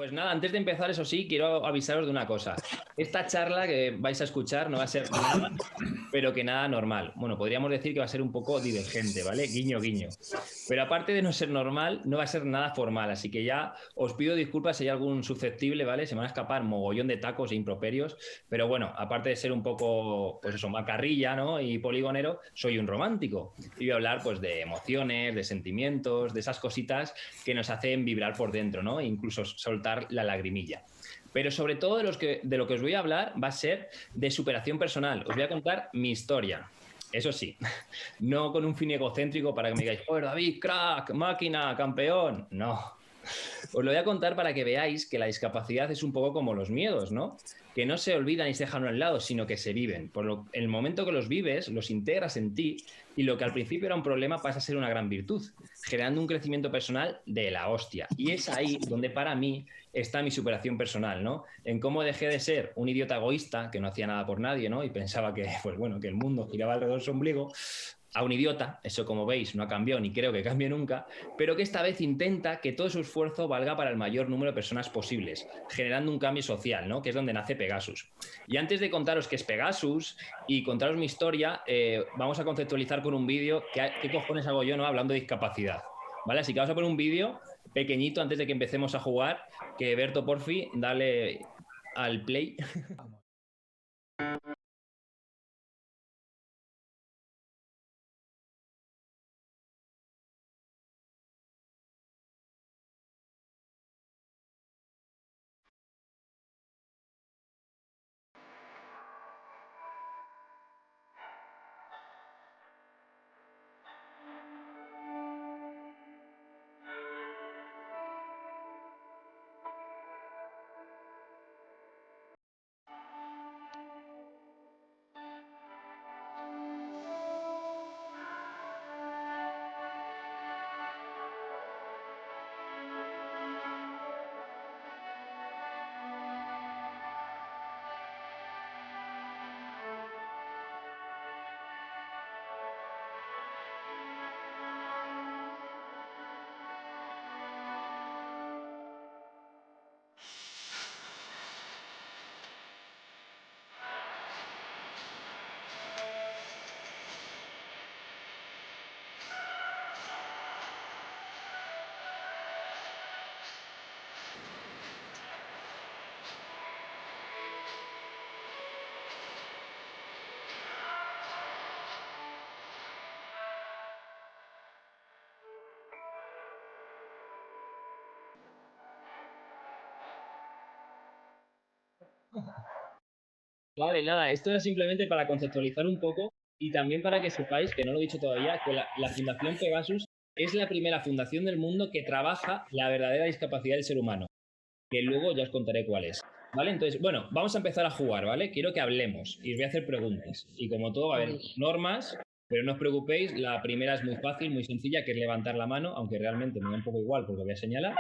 Pues nada, antes de empezar, eso sí, quiero avisaros de una cosa. Esta charla que vais a escuchar no va a ser nada, pero que nada normal. Bueno, podríamos decir que va a ser un poco divergente, ¿vale? Guiño, guiño. Pero aparte de no ser normal, no va a ser nada formal. Así que ya os pido disculpas si hay algún susceptible, ¿vale? Se me van a escapar mogollón de tacos e improperios. Pero bueno, aparte de ser un poco, pues eso, macarrilla, ¿no? Y poligonero, soy un romántico. Y voy a hablar, pues, de emociones, de sentimientos, de esas cositas que nos hacen vibrar por dentro, ¿no? E incluso soltar la lagrimilla. Pero sobre todo de lo que os voy a hablar va a ser de superación personal. Os voy a contar mi historia. Eso sí, no con un fin egocéntrico para que me digáis, joder, David, crack, máquina, campeón. No. Os lo voy a contar para que veáis que la discapacidad es un poco como los miedos, ¿no? Que no se olvidan y se dejan a un lado, sino que se viven. En el momento que los vives, los integras en ti y lo que al principio era un problema pasa a ser una gran virtud, generando un crecimiento personal de la hostia. Y es ahí donde para mí está mi superación personal, ¿no? En cómo dejé de ser un idiota egoísta que no hacía nada por nadie, ¿no? Y pensaba que, pues bueno, que el mundo giraba alrededor de su ombligo, a un idiota, eso como veis no ha cambiado ni creo que cambie nunca, pero que esta vez intenta que todo su esfuerzo valga para el mayor número de personas posibles, generando un cambio social, ¿no? Que es donde nace Pegasus. Y antes de contaros qué es Pegasus y contaros mi historia, vamos a conceptualizar con un vídeo qué cojones hago yo, ¿no? Hablando de discapacidad, ¿vale? Así que vamos a poner un vídeo pequeñito antes de que empecemos a jugar, que Berto, porfi, dale al play. Vale, nada, esto era simplemente para conceptualizar un poco y también para que sepáis, que no lo he dicho todavía, que la Fundación Pegasus es la primera fundación del mundo que trabaja la verdadera discapacidad del ser humano, que luego ya os contaré cuál es. ¿Vale? Entonces, bueno, vamos a empezar a jugar, ¿vale? Quiero que hablemos y os voy a hacer preguntas. Y como todo, va a haber normas, pero no os preocupéis, la primera es muy fácil, muy sencilla, que es levantar la mano, aunque realmente me da un poco igual porque voy a señalar.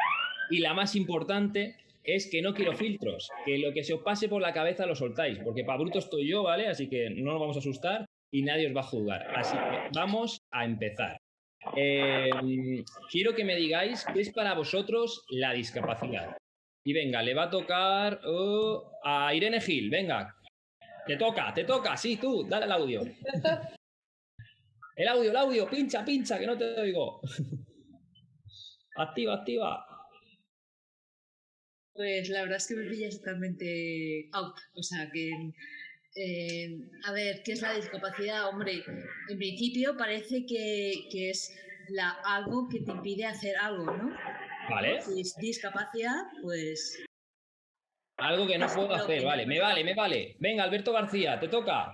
Y la más importante es que no quiero filtros, que lo que se os pase por la cabeza lo soltáis, porque para bruto estoy yo, ¿vale? Así que no nos vamos a asustar y nadie os va a juzgar. Así que vamos a empezar. Quiero que me digáis qué es para vosotros la discapacidad. Y venga, le va a tocar a Irene Gil, venga. Te toca, sí, tú, dale el audio. El audio, pincha, pincha, que no te oigo. Activa, activa. Pues la verdad es que me pillas totalmente out. O sea que, a ver, ¿qué es la discapacidad? Hombre, en principio parece que es algo que te impide hacer algo, ¿no? Vale. Si es discapacidad, pues... Algo que no puedo hacer, que no. vale, me vale, me vale. Venga, Alberto García, te toca.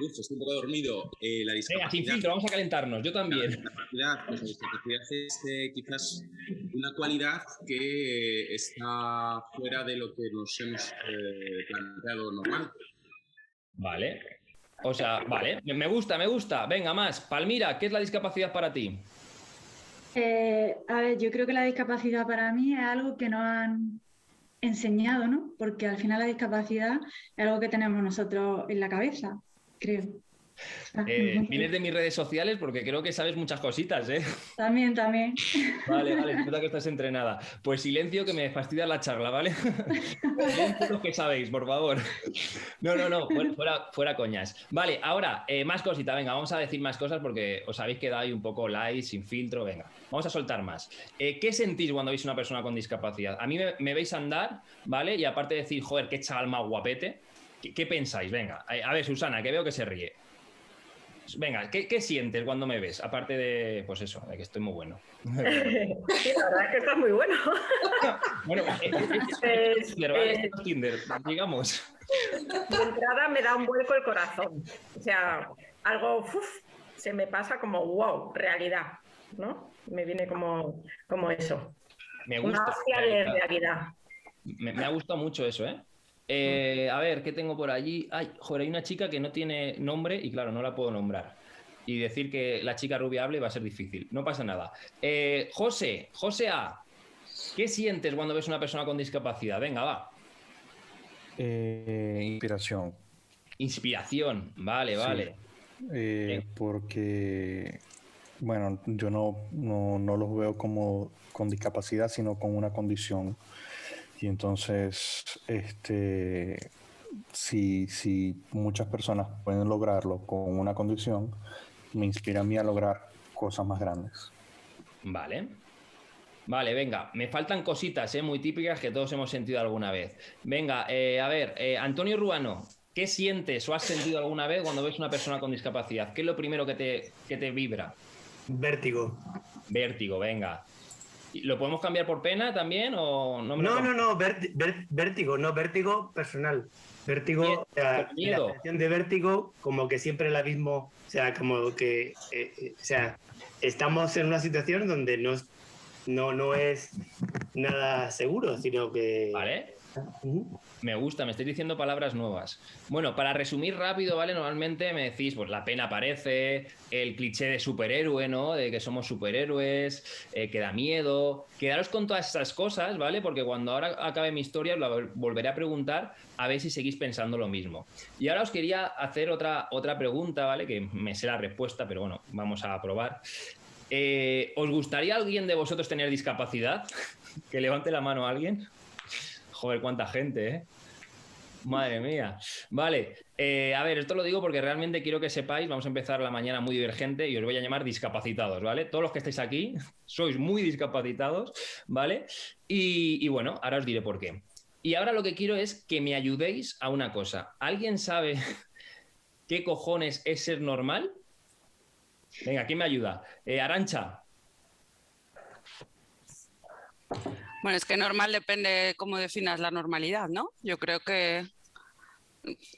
Estoy un poco dormido. La Venga, sin discapacidad. filtro, vamos a calentarnos, yo también. La discapacidad es quizás una cualidad que está fuera de lo que nos hemos planteado normal. Vale. O sea, vale, me gusta, me gusta. Venga, más. Palmira, ¿qué es la discapacidad para ti? A ver, yo creo que la discapacidad para mí es algo que nos han enseñado, ¿no? Porque al final la discapacidad es algo que tenemos nosotros en la cabeza, creo. Vienes de mis redes sociales porque creo que sabes muchas cositas, ¿eh? También, también. Vale, vale, es verdad que estás entrenada. Pues silencio que me fastidia la charla, ¿vale? Silencio lo que sabéis, por favor. No, fuera coñas. Vale, ahora, más cositas, venga, vamos a decir más cosas porque os habéis quedado ahí un poco light, sin filtro, venga, vamos a soltar más. ¿Qué sentís cuando veis una persona con discapacidad? A mí me veis andar, ¿vale? Y aparte de decir, joder, qué chaval más guapete, ¿qué pensáis? Venga, a ver, Susana, que veo que se ríe. Venga, ¿qué sientes cuando me ves? Aparte de, pues eso, de que estoy muy bueno. Sí, la verdad es que estás muy bueno. Bueno, Tinder, digamos. De entrada me da un vuelco el corazón. O sea, algo se me pasa como wow, realidad, ¿no? Me viene como eso. Me gusta. Una hostia de realidad. Me ha gustado mucho eso, ¿eh? A ver, ¿qué tengo por allí? Ay, joder, hay una chica que no tiene nombre y claro, no la puedo nombrar. Y decir que la chica rubia hable va a ser difícil. No pasa nada. José A, ¿qué sientes cuando ves una persona con discapacidad? Venga, va. Inspiración. Inspiración, vale, vale. Porque, bueno, yo no los veo como con discapacidad, sino con una condición. Y entonces, si muchas personas pueden lograrlo con una condición, me inspira a mí a lograr cosas más grandes. Vale. Vale, venga, me faltan cositas muy típicas que todos hemos sentido alguna vez. Venga, a ver, Antonio Ruano, ¿qué sientes o has sentido alguna vez cuando ves una persona con discapacidad? ¿Qué es lo primero que te vibra? Vértigo. Vértigo, venga. ¿Lo podemos cambiar por pena también o no? Vértigo, no, vértigo personal. Vértigo, la sensación de vértigo, como que siempre el abismo, o sea, como que, estamos en una situación donde no es nada seguro, sino que... Vale. Me gusta, me estáis diciendo palabras nuevas. Bueno, para resumir rápido, ¿vale? Normalmente me decís, pues la pena aparece, el cliché de superhéroe, ¿no? De que somos superhéroes, que da miedo. Quedaros con todas estas cosas, ¿vale? Porque cuando ahora acabe mi historia os la volveré a preguntar a ver si seguís pensando lo mismo. Y ahora os quería hacer otra pregunta, ¿vale? Que me sé la respuesta, pero bueno, vamos a probar. ¿Os gustaría alguien de vosotros tener discapacidad? Que levante la mano a alguien. Joder, cuánta gente, ¿eh? Madre mía. Vale, a ver, esto lo digo porque realmente quiero que sepáis, vamos a empezar la mañana muy divergente y os voy a llamar discapacitados, ¿vale? Todos los que estáis aquí sois muy discapacitados, ¿vale? Y bueno, ahora os diré por qué. Y ahora lo que quiero es que me ayudéis a una cosa. ¿Alguien sabe qué cojones es ser normal? Venga, ¿quién me ayuda? Arantxa. Bueno, es que normal depende cómo definas la normalidad, ¿no? Yo creo que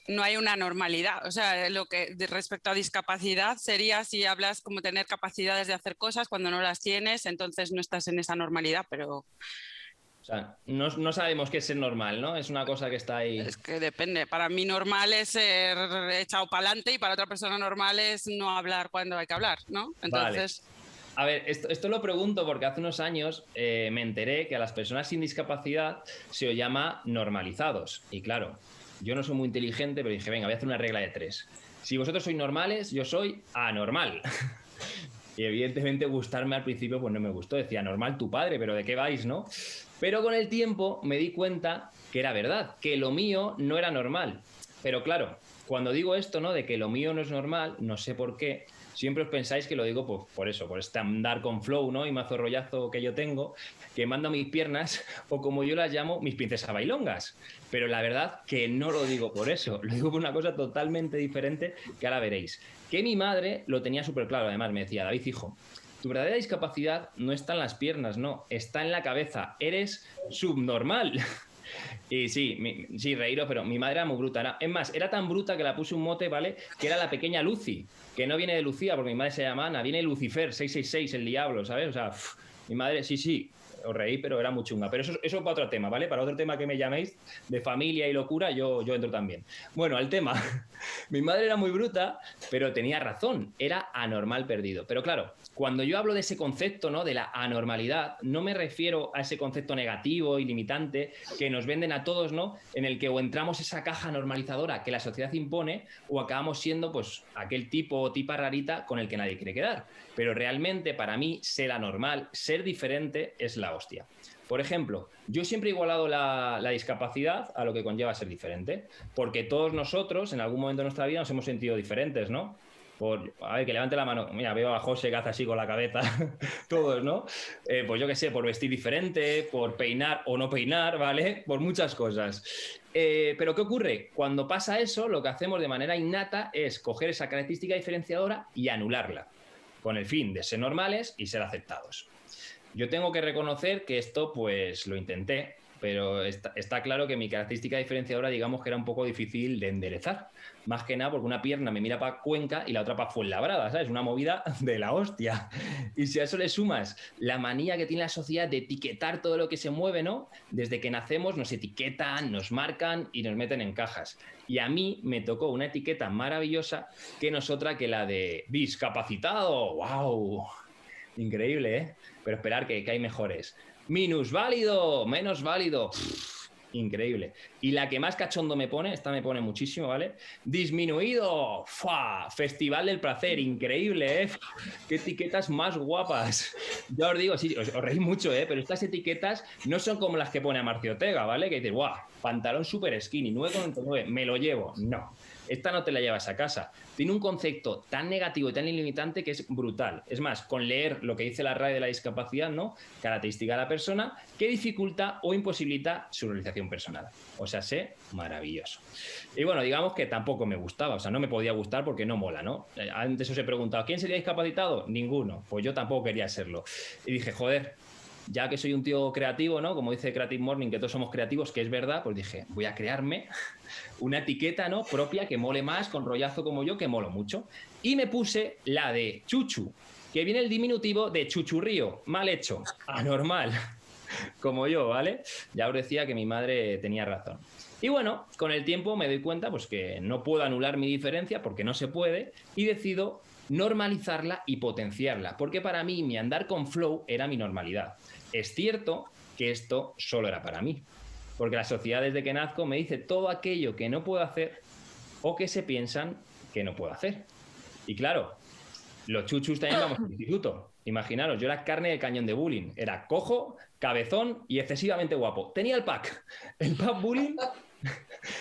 no hay una normalidad. O sea, lo que respecto a discapacidad sería si hablas como tener capacidades de hacer cosas cuando no las tienes, entonces no estás en esa normalidad, pero... O sea, no sabemos qué es ser normal, ¿no? Es una cosa que está ahí... Es que depende. Para mí normal es ser echado para adelante y para otra persona normal es no hablar cuando hay que hablar, ¿no? Entonces... Vale. A ver, esto lo pregunto porque hace unos años me enteré que a las personas sin discapacidad se os llama normalizados. Y claro, yo no soy muy inteligente, pero dije, venga, voy a hacer una regla de 3. Si vosotros sois normales, yo soy anormal. Y evidentemente gustarme al principio pues no me gustó. Decía, normal tu padre, pero ¿de qué vais, no? Pero con el tiempo me di cuenta que era verdad, que lo mío no era normal. Pero claro, cuando digo esto, ¿no? De que lo mío no es normal, no sé por qué, siempre os pensáis que lo digo pues, por eso, por este andar con flow, ¿no? Y mazo rollazo que yo tengo, que mando mis piernas, o como yo las llamo, mis princesas bailongas. Pero la verdad que no lo digo por eso, lo digo por una cosa totalmente diferente que ahora veréis. Que mi madre lo tenía súper claro, además me decía, David, hijo, tu verdadera discapacidad no está en las piernas, no, está en la cabeza, eres subnormal. Y sí, reíros, pero mi madre era muy bruta. Es más, era tan bruta que la puse un mote, ¿vale? Que era la pequeña Lucy, que no viene de Lucía, porque mi madre se llama Ana, viene Lucifer, 666, el diablo, ¿sabes? O sea, mi madre, sí, os reí, pero era muy chunga. Pero eso para otro tema, ¿vale? Para otro tema que me llaméis, de familia y locura, yo entro también. Bueno, al tema. Mi madre era muy bruta, pero tenía razón, era anormal perdido. Pero claro, Cuando yo hablo de ese concepto, ¿no?, de la anormalidad, no me refiero a ese concepto negativo y limitante que nos venden a todos, ¿no?, en el que o entramos esa caja normalizadora que la sociedad impone o acabamos siendo pues aquel tipo o tipa rarita con el que nadie quiere quedar. Pero realmente para mí ser anormal, ser diferente es la hostia. Por ejemplo, yo siempre he igualado la discapacidad a lo que conlleva ser diferente, porque todos nosotros en algún momento de nuestra vida nos hemos sentido diferentes, ¿no? A ver, que levante la mano. Mira, veo a José que hace así con la cabeza. Todos, ¿no? Pues yo qué sé, por vestir diferente, por peinar o no peinar, ¿vale? Por muchas cosas. Pero ¿qué ocurre? Cuando pasa eso, lo que hacemos de manera innata es coger esa característica diferenciadora y anularla, con el fin de ser normales y ser aceptados. Yo tengo que reconocer que esto, pues, lo intenté, pero está claro que mi característica diferenciadora, digamos que era un poco difícil de enderezar. Más que nada porque una pierna me mira para Cuenca y la otra para Fuenlabrada, ¿sabes? Una movida de la hostia. Y si a eso le sumas la manía que tiene la sociedad de etiquetar todo lo que se mueve, ¿no? Desde que nacemos nos etiquetan, nos marcan y nos meten en cajas. Y a mí me tocó una etiqueta maravillosa que no es otra que la de discapacitado. ¡Wow! Increíble, ¿eh? Pero esperar que hay mejores. Minusválido, menos válido. Increíble. Y la que más cachondo me pone, esta me pone muchísimo, ¿vale? Disminuido. ¡Fua! Festival del placer. Increíble, ¿eh? ¡Qué etiquetas más guapas! Ya os digo, sí, os reís mucho, ¿eh? Pero estas etiquetas no son como las que pone Amarcio Ortega, ¿vale? Que dices, ¡guau! Pantalón super skinny, 9,99, me lo llevo. No. Esta no te la llevas a casa. Tiene un concepto tan negativo y tan ilimitante que es brutal. Es más, con leer lo que dice la RAE de la discapacidad, ¿no? Característica de la persona que dificulta o imposibilita su realización personal. O sea, sé maravilloso. Y bueno, digamos que tampoco me gustaba. O sea, no me podía gustar porque no mola, ¿no? Antes os he preguntado, ¿quién sería discapacitado? Ninguno. Pues yo tampoco quería serlo. Y dije, joder, ya que soy un tío creativo, ¿no? Como dice Creative Morning, que todos somos creativos, que es verdad, pues dije, voy a crearme una etiqueta, ¿no?, propia que mole más, con rollazo como yo, que molo mucho. Y me puse la de chuchu, que viene el diminutivo de chuchurrío, mal hecho, anormal, como yo, ¿vale? Ya os decía que mi madre tenía razón. Y bueno, con el tiempo me doy cuenta pues que no puedo anular mi diferencia porque no se puede y decido normalizarla y potenciarla, porque para mí mi andar con flow era mi normalidad. Es cierto que esto solo era para mí, porque la sociedad desde que nazco me dice todo aquello que no puedo hacer o que se piensan que no puedo hacer. Y claro, los chuchus también vamos al instituto. Imaginaros, yo era carne de cañón de bullying. Era cojo, cabezón y excesivamente guapo. Tenía el pack. El pack bullying...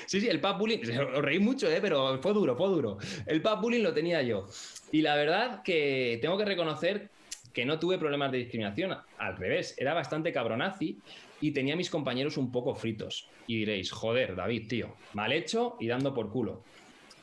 Sí, el pack bullying... Os reí mucho, pero fue duro. El pack bullying lo tenía yo. Y la verdad que tengo que reconocer que no tuve problemas de discriminación. Al revés, era bastante cabronazi y tenía a mis compañeros un poco fritos. Y diréis, joder, David, tío, mal hecho y dando por culo.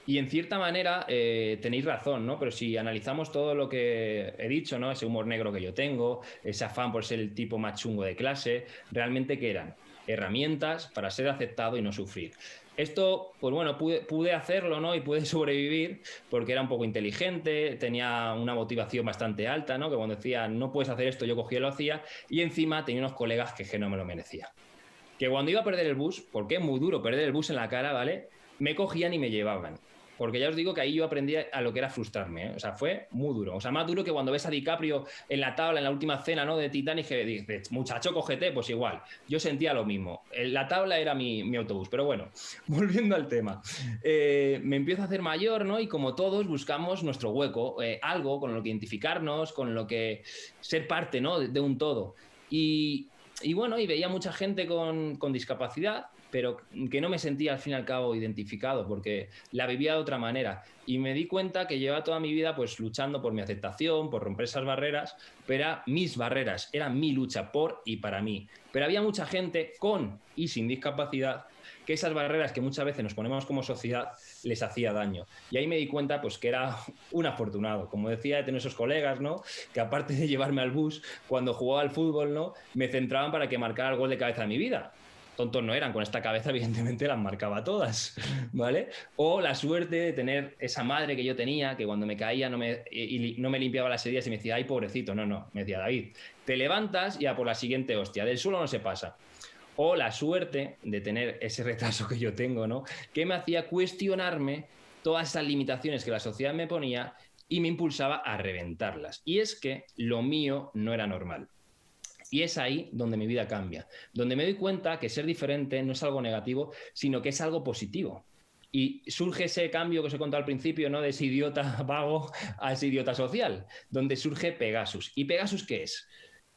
Y en cierta manera tenéis razón, ¿no? Pero si analizamos todo lo que he dicho, ¿no? Ese humor negro que yo tengo, ese afán por ser el tipo más chungo de clase, ¿realmente qué eran? Herramientas para ser aceptado y no sufrir. Esto, pues bueno, pude hacerlo, ¿no? Y pude sobrevivir porque era un poco inteligente, tenía una motivación bastante alta, ¿no? Que cuando decía, no puedes hacer esto, yo cogía y lo hacía. Y encima tenía unos colegas que no me lo merecía. Que cuando iba a perder el bus, porque es muy duro perder el bus en la cara, ¿vale? Me cogían y me llevaban. Porque ya os digo que ahí yo aprendí a lo que era frustrarme, ¿eh? O sea, fue muy duro. O sea, más duro que cuando ves a DiCaprio en la tabla, en la última cena, ¿no?, de Titanic, que dices, muchacho, cógete, pues igual. Yo sentía lo mismo. La tabla era mi autobús. Pero bueno, volviendo al tema. Me empiezo a hacer mayor, ¿no? Y como todos buscamos nuestro hueco, algo con lo que identificarnos, con lo que ser parte, ¿no?, de un todo. Y bueno, y veía mucha gente con discapacidad, pero que no me sentía al fin y al cabo identificado porque la vivía de otra manera. Y me di cuenta que llevaba toda mi vida pues luchando por mi aceptación, por romper esas barreras, pero eran mis barreras, era mi lucha por y para mí. Pero había mucha gente con y sin discapacidad que esas barreras que muchas veces nos ponemos como sociedad les hacía daño. Y ahí me di cuenta pues que era un afortunado. Como decía, de tener esos colegas, ¿no?, que aparte de llevarme al bus, cuando jugaba al fútbol, ¿no?, me centraban para que marcara el gol de cabeza de mi vida. Tontos no eran, con esta cabeza evidentemente las marcaba todas, ¿vale? O la suerte de tener esa madre que yo tenía, que cuando me caía no me limpiaba las heridas y me decía, ay, pobrecito, no, me decía, David, te levantas y a por la siguiente hostia, del suelo no se pasa. O la suerte de tener ese retraso que yo tengo, ¿no?, que me hacía cuestionarme todas esas limitaciones que la sociedad me ponía y me impulsaba a reventarlas. Y es que lo mío no era normal. Y es ahí donde mi vida cambia, donde me doy cuenta que ser diferente no es algo negativo, sino que es algo positivo. Y surge ese cambio que os he contado al principio, ¿no? De ese idiota vago a ese idiota social, donde surge Pegasus. ¿Y Pegasus qué es?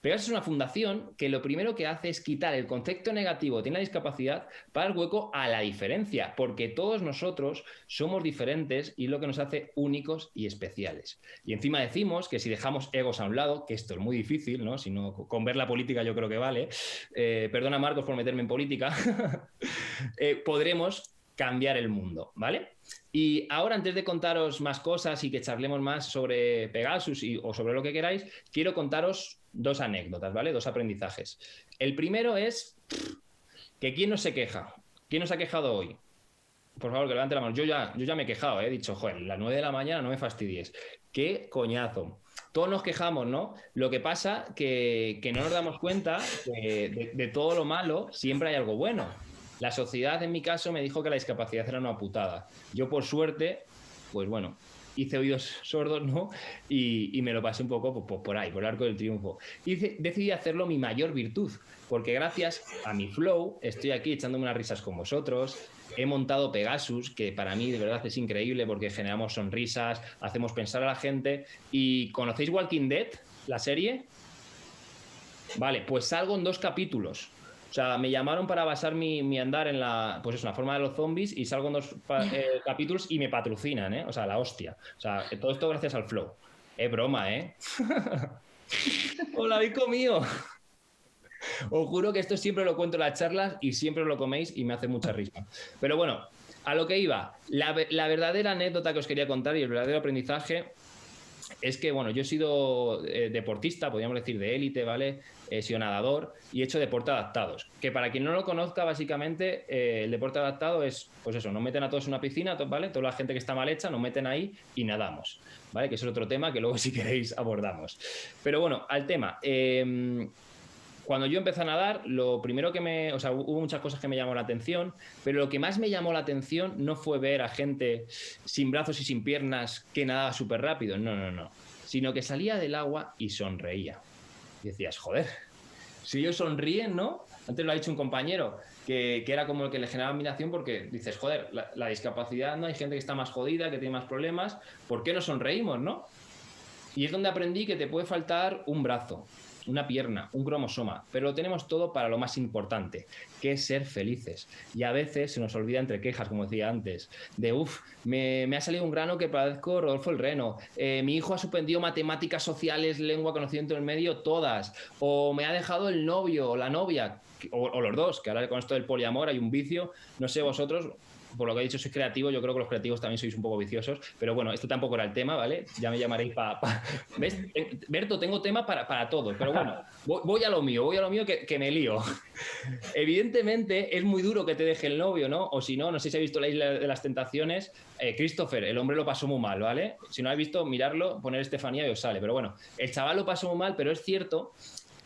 Pegasus es una fundación que lo primero que hace es quitar el concepto negativo de la discapacidad para dar hueco a la diferencia, porque todos nosotros somos diferentes y es lo que nos hace únicos y especiales. Y encima decimos que si dejamos egos a un lado, que esto es muy difícil, ¿no? Si no, con ver la política yo creo que vale, perdona Marcos por meterme en política, podremos cambiar el mundo, ¿vale? Y ahora, antes de contaros más cosas y que charlemos más sobre Pegasus o sobre lo que queráis, quiero contaros 2 anécdotas, ¿vale? 2 aprendizajes. El primero es que ¿quién no se queja? ¿Quién nos ha quejado hoy? Por favor, que levante la mano. Yo ya me he quejado, he dicho, joder, las 9 de la mañana no me fastidies. ¡Qué coñazo! Todos nos quejamos, ¿no? Lo que pasa que no nos damos cuenta que de todo lo malo siempre hay algo bueno. La sociedad, en mi caso, me dijo que la discapacidad era una putada. Yo, por suerte, pues bueno, hice oídos sordos, ¿no? Y me lo pasé un poco por ahí, por el arco del triunfo. Y decidí hacerlo mi mayor virtud, porque gracias a mi flow estoy aquí echándome unas risas con vosotros. He montado Pegasus, que para mí de verdad es increíble porque generamos sonrisas, hacemos pensar a la gente. ¿Y conocéis Walking Dead, la serie? Vale, pues salgo en 2 capítulos. O sea, me llamaron para basar mi andar en la forma de los zombies y salgo en 2 capítulos y me patrocinan, ¿eh? O sea, la hostia. O sea, todo esto gracias al flow. Es broma, ¿eh? ¡Os lo habéis comido! Os juro que esto siempre lo cuento en las charlas y siempre lo coméis y me hace mucha risa. Pero bueno, a lo que iba. La verdadera anécdota que os quería contar y el verdadero aprendizaje es que, bueno, yo he sido deportista, podríamos decir de élite, ¿vale? He sido nadador y he hecho deporte adaptados. Que para quien no lo conozca, básicamente, el deporte adaptado es, pues eso, nos meten a todos en una piscina, ¿vale? Toda la gente que está mal hecha, nos meten ahí y nadamos, ¿vale? Que es otro tema que luego, si queréis, abordamos. Pero bueno, al tema. Cuando yo empecé a nadar, lo primero que o sea, hubo muchas cosas que me llamó la atención, pero lo que más me llamó la atención no fue ver a gente sin brazos y sin piernas que nadaba súper rápido, no, sino que salía del agua y sonreía. Y decías, joder, si ellos sonríen, ¿no? Antes lo ha dicho un compañero, que era como el que le generaba admiración porque dices, joder, la discapacidad, ¿no? Hay gente que está más jodida, que tiene más problemas, ¿por qué no sonreímos, no? Y es donde aprendí que te puede faltar un brazo, una pierna, un cromosoma, pero lo tenemos todo para lo más importante, que es ser felices. Y a veces se nos olvida entre quejas, como decía antes, de me ha salido un grano que parezco Rodolfo el Reno, mi hijo ha suspendido matemáticas sociales, lengua, conocimiento del medio, todas, o me ha dejado el novio o la novia, o los dos, que ahora con esto del poliamor hay un vicio, no sé vosotros. Por lo que he dicho, soy creativo, yo creo que los creativos también sois un poco viciosos, pero bueno, esto tampoco era el tema, ¿vale? Ya me llamaréis ¿Ves? Berto, tengo tema para todo, pero bueno, voy a lo mío que me lío. Evidentemente es muy duro que te deje el novio, ¿no? O si no, no sé si habéis visto La Isla de las Tentaciones, Christopher, el hombre lo pasó muy mal, ¿vale? Si no habéis visto, mirarlo, poner Estefanía y os sale, pero bueno, el chaval lo pasó muy mal, pero es cierto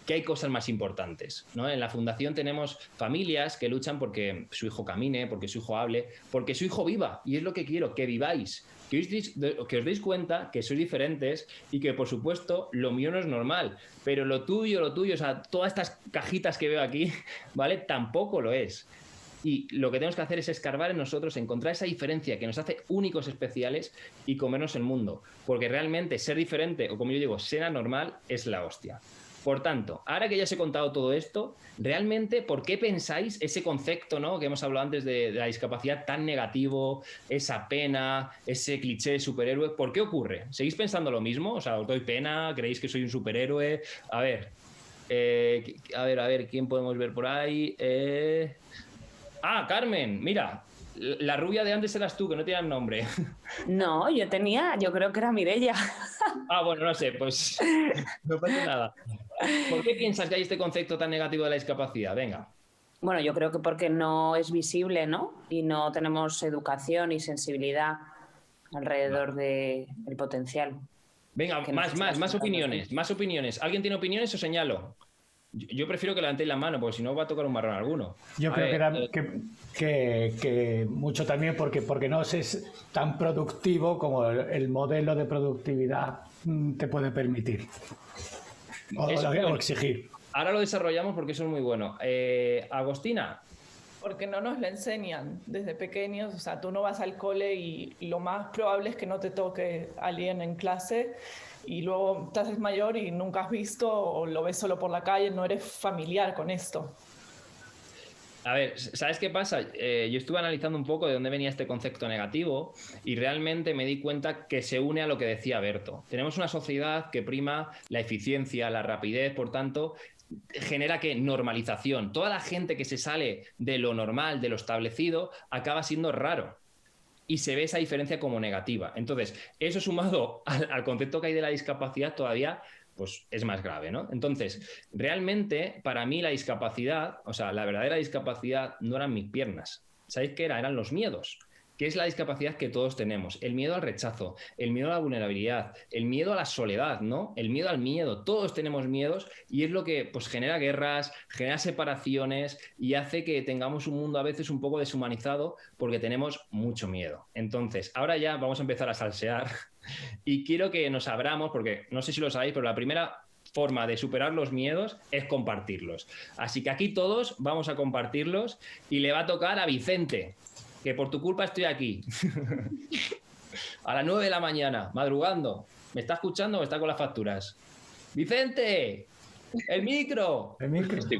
que hay cosas más importantes, ¿no? En la fundación tenemos familias que luchan porque su hijo camine, porque su hijo hable, porque su hijo viva, y es lo que quiero, que viváis, que os deis cuenta que sois diferentes y que, por supuesto, lo mío no es normal, pero lo tuyo, o sea, todas estas cajitas que veo aquí, ¿vale? Tampoco lo es. Y lo que tenemos que hacer es escarbar en nosotros, encontrar esa diferencia que nos hace únicos, especiales y comernos el mundo, porque realmente ser diferente, o como yo digo, ser anormal, es la hostia. Por tanto, ahora que ya os he contado todo esto, realmente, ¿por qué pensáis ese concepto, ¿no? Que hemos hablado antes de la discapacidad tan negativo, esa pena, ese cliché de superhéroe? ¿Por qué ocurre? ¿Seguís pensando lo mismo? O sea, ¿os doy pena? ¿Creéis que soy un superhéroe? A ver, ¿quién podemos ver por ahí? Carmen, mira. La rubia de antes eras tú, que no tenías nombre. No, yo creo que era Mireia. Bueno, no sé, pues no pasa nada. ¿Por qué piensas que hay este concepto tan negativo de la discapacidad? Venga. Bueno, yo creo que porque no es visible, ¿no? Y no tenemos educación y sensibilidad alrededor del potencial. Venga, más opiniones. ¿Alguien tiene opiniones o señalo? Yo prefiero que levantéis la mano, porque si no va a tocar un marrón alguno. Yo creo que mucho también porque no es tan productivo como el modelo de productividad te puede permitir o exigir. Ahora lo desarrollamos porque eso es muy bueno. Agostina. Porque no nos lo enseñan desde pequeños, o sea, tú no vas al cole y lo más probable es que no te toque alguien en clase y luego te haces mayor y nunca has visto o lo ves solo por la calle, no eres familiar con esto. A ver, ¿sabes qué pasa? Yo estuve analizando un poco de dónde venía este concepto negativo y realmente me di cuenta que se une a lo que decía Berto. Tenemos una sociedad que prima la eficiencia, la rapidez, por tanto, genera que normalización. Toda la gente que se sale de lo normal, de lo establecido, acaba siendo raro. Y se ve esa diferencia como negativa. Entonces, eso sumado al concepto que hay de la discapacidad todavía, pues es más grave, ¿no? Entonces, realmente, para mí la discapacidad, o sea, la verdadera discapacidad no eran mis piernas. ¿Sabéis qué era? Eran los miedos. ¿Qué es la discapacidad que todos tenemos? El miedo al rechazo, el miedo a la vulnerabilidad, el miedo a la soledad, ¿no? El miedo al miedo. Todos tenemos miedos y es lo que pues, genera guerras, genera separaciones y hace que tengamos un mundo a veces un poco deshumanizado porque tenemos mucho miedo. Entonces, ahora ya vamos a empezar a salsear y quiero que nos abramos, porque no sé si lo sabéis, pero la primera forma de superar los miedos es compartirlos. Así que aquí todos vamos a compartirlos y le va a tocar a Vicente, que por tu culpa estoy aquí. A las 9 de la mañana, madrugando. ¿Me está escuchando o está con las facturas? ¡Vicente! ¡El micro! Estoy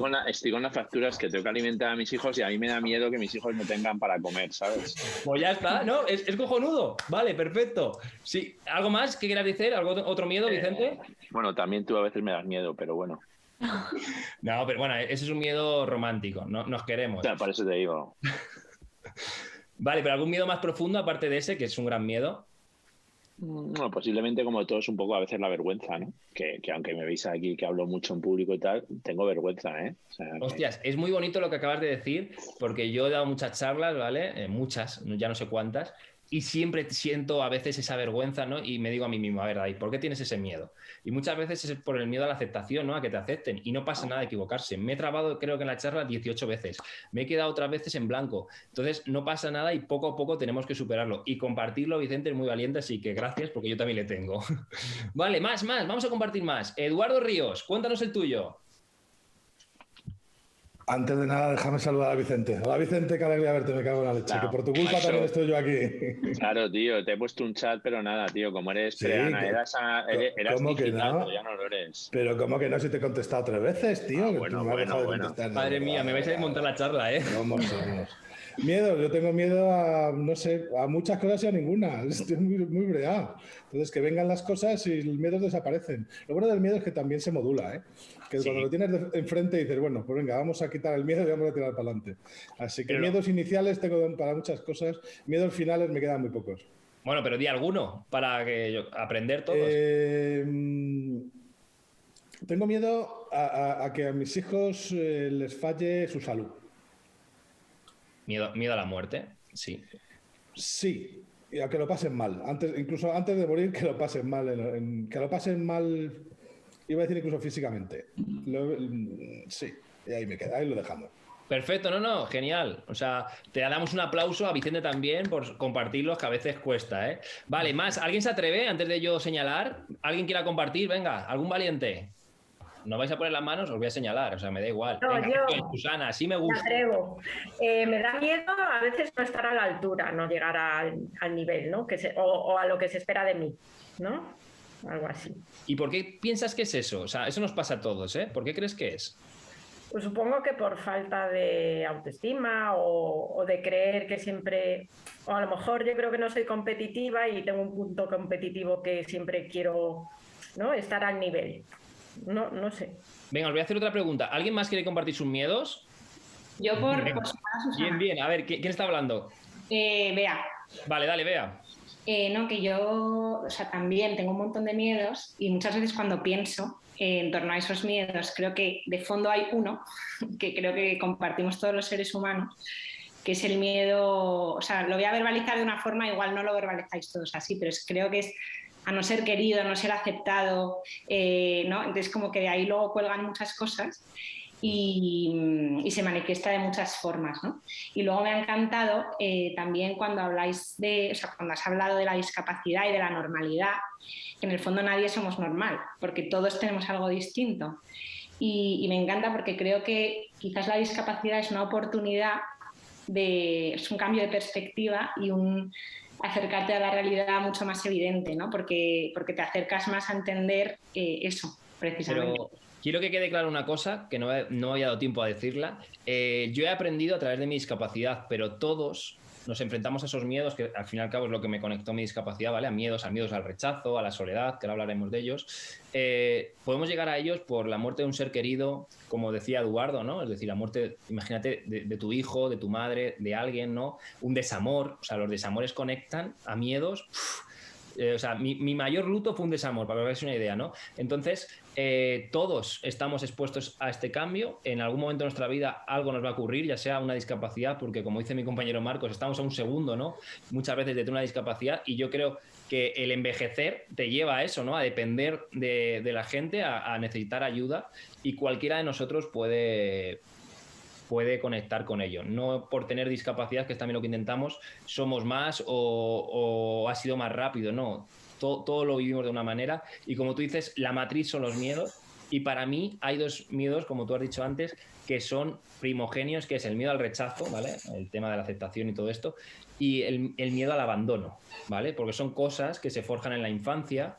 con las facturas que tengo que alimentar a mis hijos y a mí me da miedo que mis hijos no tengan para comer, ¿sabes? Pues ya está, ¿no? Es cojonudo. Vale, perfecto. Sí, ¿algo más que quieras decir? ¿Otro miedo, Vicente? Bueno, también tú a veces me das miedo, pero bueno. No, pero bueno, ese es un miedo romántico. No, nos queremos. O sea, por eso te digo. Vale, pero ¿algún miedo más profundo aparte de ese, que es un gran miedo? Bueno, posiblemente como todos un poco a veces la vergüenza, ¿no? Que aunque me veis aquí que hablo mucho en público y tal, tengo vergüenza, ¿eh? O sea, Hostias, es muy bonito lo que acabas de decir, porque yo he dado muchas charlas, ¿vale? Muchas, ya no sé cuántas, y siempre siento a veces esa vergüenza, ¿no? Y me digo a mí mismo, a ver, David, ¿por qué tienes ese miedo? Y muchas veces es por el miedo a la aceptación, ¿no? A que te acepten. Y no pasa nada de equivocarse. Me he trabado, creo que en la charla, 18 veces. Me he quedado otras veces en blanco. Entonces, no pasa nada y poco a poco tenemos que superarlo. Y compartirlo, Vicente, es muy valiente, así que gracias, porque yo también le tengo. Vale, más. Vamos a compartir más. Eduardo Ríos, cuéntanos el tuyo. Antes de nada, déjame saludar a Vicente. Hola, Vicente, qué alegría verte, me cago en la leche. Claro, que por tu culpa macho. también estoy yo aquí. Claro, tío, te he puesto un chat, pero nada, tío, como eres Sí, peana, eras ¿cómo que digital, no? pero ya no lo eres. Pero ¿cómo que no? Si te he contestado 3 veces, tío. Que bueno, tú me has dejado de bueno. contestar. Madre mía, me vais a desmontar la charla, ¿eh? Vamos. Miedo, yo tengo miedo a, no sé, a muchas cosas y a ninguna. Estoy muy breado. Entonces, que vengan las cosas y los miedos desaparecen. Lo bueno del miedo es que también se modula, ¿eh? Que sí. Cuando lo tienes enfrente dices, bueno, pues venga, vamos a quitar el miedo y vamos a tirar para adelante. Así que miedos iniciales tengo para muchas cosas, miedos finales me quedan muy pocos. Bueno, pero di alguno para que aprender todos. Tengo miedo a que a mis hijos les falle su salud. Miedo a la muerte, sí. Sí, y a que lo pasen mal. Incluso antes de morir, que lo pasen mal. Que lo pasen mal, iba a decir incluso físicamente. Sí, y ahí me queda, ahí lo dejamos. Perfecto, no, genial. O sea, te damos un aplauso a Vicente también por compartirlos, que a veces cuesta, ¿eh? Vale, más, ¿alguien se atreve antes de yo señalar? ¿Alguien quiera compartir? Venga, ¿algún valiente? No vais a poner las manos, os voy a señalar, o sea, me da igual. No, venga, yo Susana, sí me gusta. Me atrevo. Me da miedo a veces no estar a la altura, no llegar al nivel, ¿no? O a lo que se espera de mí, ¿no? Algo así. ¿Y por qué piensas que es eso? O sea, eso nos pasa a todos, ¿eh? ¿Por qué crees que es? Pues supongo que por falta de autoestima o de creer que siempre... O a lo mejor yo creo que no soy competitiva y tengo un punto competitivo que siempre quiero, ¿no? Estar al nivel. No sé. Venga, os voy a hacer otra pregunta. ¿Alguien más quiere compartir sus miedos? Yo por Susana. Bien. A ver, ¿quién está hablando? Bea. Vale, dale, Bea. No, que yo, o sea, también tengo un montón de miedos y muchas veces cuando pienso en torno a esos miedos, creo que de fondo hay uno que creo que compartimos todos los seres humanos, que es el miedo, o sea, lo voy a verbalizar de una forma, igual no lo verbalizáis todos así, pero creo que es a no ser querido, a no ser aceptado, ¿no? Entonces como que de ahí luego cuelgan muchas cosas y se manifiesta de muchas formas, ¿no? Y luego me ha encantado también cuando habláis o sea, cuando has hablado de la discapacidad y de la normalidad, que en el fondo nadie somos normal, porque todos tenemos algo distinto. Y me encanta porque creo que quizás la discapacidad es una oportunidad, es un cambio de perspectiva y acercarte a la realidad mucho más evidente, ¿no? Porque te acercas más a entender eso, precisamente. Pero quiero que quede claro una cosa, que no había dado tiempo a decirla. Yo he aprendido a través de mi discapacidad, pero todos nos enfrentamos a esos miedos, que al fin y al cabo es lo que me conectó mi discapacidad, ¿vale? A miedos al rechazo, a la soledad, que ahora hablaremos de ellos. Podemos llegar a ellos por la muerte de un ser querido, como decía Eduardo, ¿no? Es decir, la muerte, imagínate, de tu hijo, de tu madre, de alguien, ¿no? Un desamor, o sea, los desamores conectan a miedos. O sea, mi mayor luto fue un desamor, para que os hagáis una idea, ¿no? Entonces, todos estamos expuestos a este cambio. En algún momento de nuestra vida algo nos va a ocurrir, ya sea una discapacidad, porque como dice mi compañero Marcos, estamos a un segundo, ¿no? Muchas veces de tener una discapacidad, y yo creo que el envejecer te lleva a eso, ¿no? A depender de la gente, a necesitar ayuda, y cualquiera de nosotros puede conectar con ello. No por tener discapacidad, que es también lo que intentamos, somos más o ha sido más rápido, no. Todo lo vivimos de una manera, y como tú dices, la matriz son los miedos, y para mí hay dos miedos, como tú has dicho antes, que son primogenios, que es el miedo al rechazo, ¿vale? El tema de la aceptación y todo esto, y el miedo al abandono, ¿vale? Porque son cosas que se forjan en la infancia.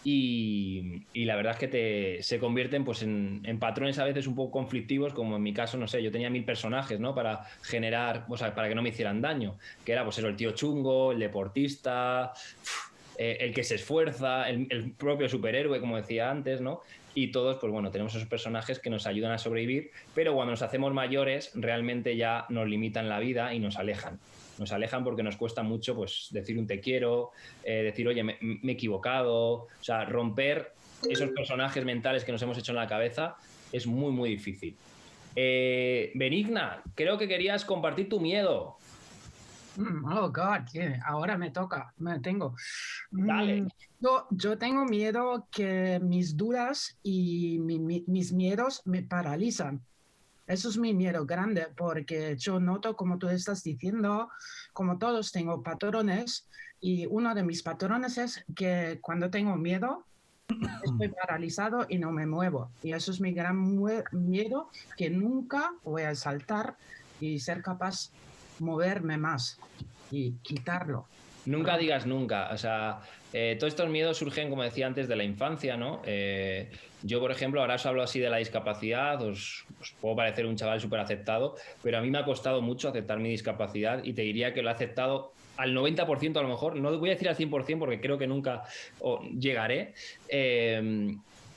Y la verdad es que se convierten pues en patrones a veces un poco conflictivos, como en mi caso, no sé, yo tenía 1000 personajes, ¿no? Para generar, o sea, para que no me hicieran daño, que era pues el tío chungo, el deportista, el que se esfuerza, el propio superhéroe, como decía antes, ¿no? Y todos, pues bueno, tenemos esos personajes que nos ayudan a sobrevivir, pero cuando nos hacemos mayores realmente ya nos limitan la vida y nos alejan. Nos alejan porque nos cuesta mucho pues decir un te quiero, decir, oye, me he equivocado. O sea, romper esos personajes mentales que nos hemos hecho en la cabeza es muy, muy difícil. Benigna, creo que querías compartir tu miedo. Oh, God, yeah. Ahora me toca, tengo. Dale. Yo tengo miedo que mis dudas y mis miedos me paralizan. Eso es mi miedo grande, porque yo noto, como tú estás diciendo, como todos tengo patrones, y uno de mis patrones es que cuando tengo miedo, estoy paralizado y no me muevo. Y eso es mi gran miedo, que nunca voy a saltar y ser capaz de moverme más y quitarlo. Nunca digas nunca. O sea, todos estos miedos surgen, como decía antes, de la infancia, ¿no? Yo, por ejemplo, ahora os hablo así de la discapacidad, os puedo parecer un chaval súper aceptado, pero a mí me ha costado mucho aceptar mi discapacidad, y te diría que lo he aceptado al 90% a lo mejor. No voy a decir al 100% porque creo que nunca llegaré.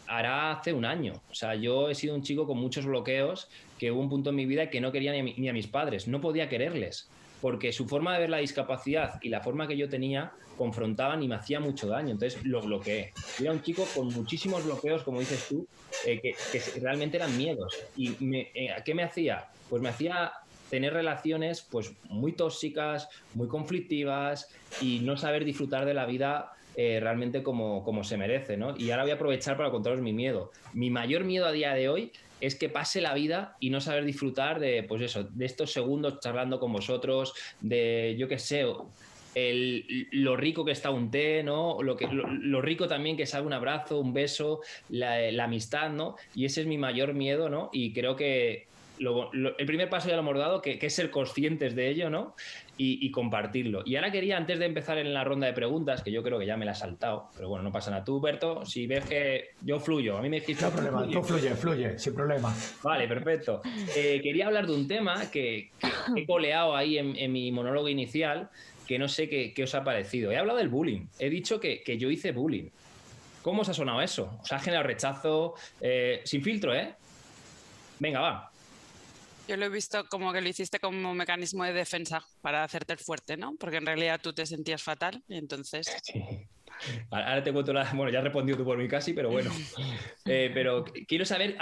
Hará hace un año. O sea, yo he sido un chico con muchos bloqueos, que hubo un punto en mi vida que no quería ni a mis padres, no podía quererles, porque su forma de ver la discapacidad y la forma que yo tenía confrontaban y me hacía mucho daño. Entonces lo bloqueé. Yo era un chico con muchísimos bloqueos, como dices tú, que realmente eran miedos. ¿Y qué me hacía? Pues me hacía tener relaciones pues muy tóxicas, muy conflictivas, y no saber disfrutar de la vida realmente como se merece, ¿no? Y ahora voy a aprovechar para contaros mi miedo. Mi mayor miedo a día de hoy es que pase la vida y no saber disfrutar de, pues eso, de estos segundos charlando con vosotros, de, yo qué sé, lo rico que está un té, ¿no? Lo rico también que sabe un abrazo, un beso, la amistad, ¿no? Y ese es mi mayor miedo, ¿no? Y creo que el primer paso ya lo hemos dado, que es ser conscientes de ello, ¿no? Y compartirlo. Y ahora quería, antes de empezar en la ronda de preguntas, que yo creo que ya me la he saltado, pero bueno, no pasa nada. Tú, Berto, si ves que yo fluyo, a mí me dijiste... No problema, tú fluye, sin problema. Vale, perfecto. Quería hablar de un tema que he coleado ahí en mi monólogo inicial, que no sé qué os ha parecido. He hablado del bullying. He dicho que yo hice bullying. ¿Cómo os ha sonado eso? ¿Os ha generado rechazo? Sin filtro, ¿eh? Venga, va. Yo lo he visto como que lo hiciste como mecanismo de defensa para hacerte el fuerte, ¿no? Porque en realidad tú te sentías fatal y entonces... Sí. Ahora te cuento Bueno, ya has respondido tú por mí casi, pero bueno. Pero quiero saber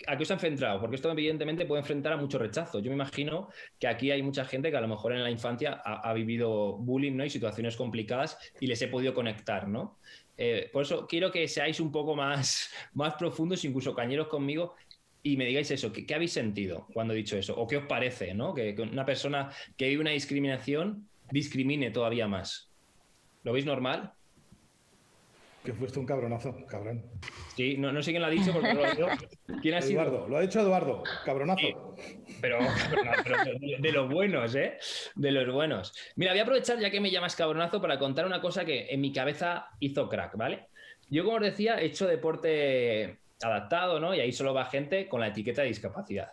¿A qué os ha enfrentado? Porque esto evidentemente puede enfrentar a mucho rechazo. Yo me imagino que aquí hay mucha gente que a lo mejor en la infancia ha vivido bullying, ¿no? Y situaciones complicadas y les he podido conectar, ¿no? Por eso quiero que seáis un poco más profundos, incluso cañeros conmigo, y me digáis eso, ¿qué habéis sentido cuando he dicho eso? ¿O qué os parece, ¿no? Que una persona que vive una discriminación discrimine todavía más. ¿Lo veis normal? Que fuiste un cabronazo, cabrón. Sí, no sé quién lo ha dicho porque no lo digo. ¿Quién ha sido? Eduardo, lo ha dicho Eduardo, cabronazo. Sí, pero de los buenos, ¿eh? De los buenos. Mira, voy a aprovechar ya que me llamas cabronazo para contar una cosa que en mi cabeza hizo crack, ¿vale? Yo, como os decía, he hecho deporte adaptado, ¿no? Y ahí solo va gente con la etiqueta de discapacidad.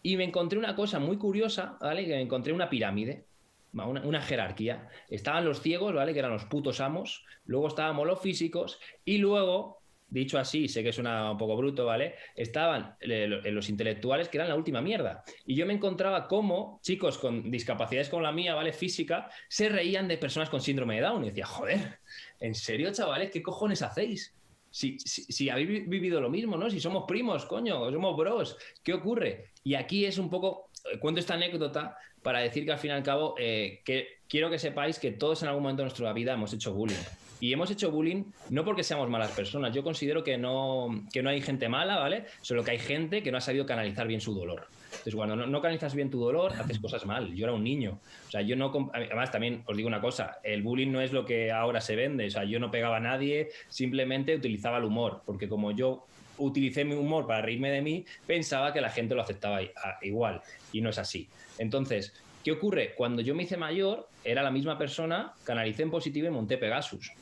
Y me encontré una cosa muy curiosa, ¿vale? Que me encontré una pirámide. Una jerarquía. Estaban los ciegos, ¿vale? Que eran los putos amos. Luego estábamos los físicos. Y luego, dicho así, sé que suena un poco bruto, ¿vale? Estaban los intelectuales, que eran la última mierda. Y yo me encontraba como chicos con discapacidades como la mía, ¿vale? Física, se reían de personas con síndrome de Down. Y decía, joder, ¿en serio, chavales? ¿Qué cojones hacéis? Si habéis vivido lo mismo, ¿no? Si somos primos, coño, somos bros. ¿Qué ocurre? Y aquí es un poco... Cuento esta anécdota para decir que al fin y al cabo que quiero que sepáis que todos en algún momento de nuestra vida hemos hecho bullying. Y hemos hecho bullying no porque seamos malas personas. Yo considero que no hay gente mala, ¿vale? Solo que hay gente que no ha sabido canalizar bien su dolor. Entonces, cuando no canalizas bien tu dolor, haces cosas mal. Yo era un niño. O sea, yo no... Además, también os digo una cosa. El bullying no es lo que ahora se vende. O sea, yo no pegaba a nadie, simplemente utilizaba el humor. Porque como yo utilicé mi humor para reírme de mí, pensaba que la gente lo aceptaba igual. Y no es así. Entonces, ¿qué ocurre? Cuando yo me hice mayor, era la misma persona, canalicé en positivo y monté Pegasus.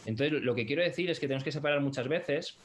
Entonces, lo que quiero decir es que tenemos que separar muchas veces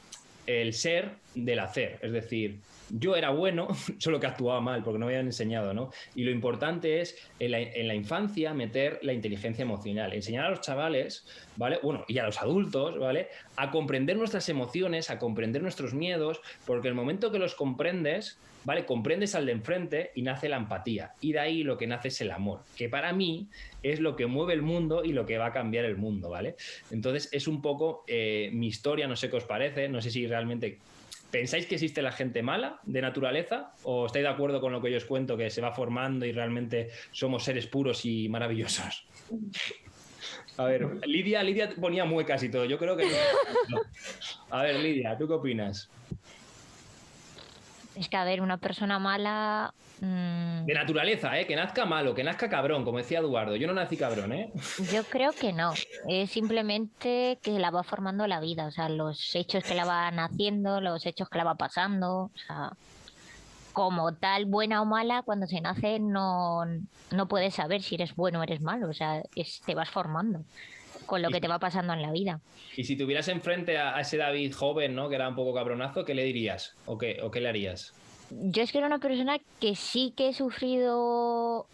el ser del hacer. Es decir, yo era bueno, solo que actuaba mal, porque no me habían enseñado, ¿no? Y lo importante es, en la infancia, meter la inteligencia emocional. Enseñar a los chavales, ¿vale? Bueno, y a los adultos, ¿vale? A comprender nuestras emociones, a comprender nuestros miedos, porque el momento que los comprendes, ¿vale? Comprendes al de enfrente y nace la empatía. Y de ahí lo que nace es el amor, que para mí es lo que mueve el mundo y lo que va a cambiar el mundo, ¿vale? Entonces es un poco mi historia, no sé qué os parece, no sé si realmente pensáis que existe la gente mala de naturaleza o estáis de acuerdo con lo que yo os cuento, que se va formando y realmente somos seres puros y maravillosos. A ver, Lidia ponía muecas y todo, yo creo que no. A ver, Lidia, ¿tú qué opinas? Es que, a ver, una persona mala... De naturaleza, que nazca malo, que nazca cabrón, como decía Eduardo. Yo no nací cabrón, ¿eh? Yo creo que no. Es simplemente que la va formando la vida. O sea, los hechos que la van haciendo, los hechos que la va pasando. O sea, como tal, buena o mala, cuando se nace no puedes saber si eres bueno o eres malo. O sea, te vas formando con lo que te va pasando en la vida. Y si tuvieras enfrente a ese David joven, ¿no? Que era un poco cabronazo, ¿qué le dirías? ¿O qué le harías? Yo es que era una persona que sí que he sufrido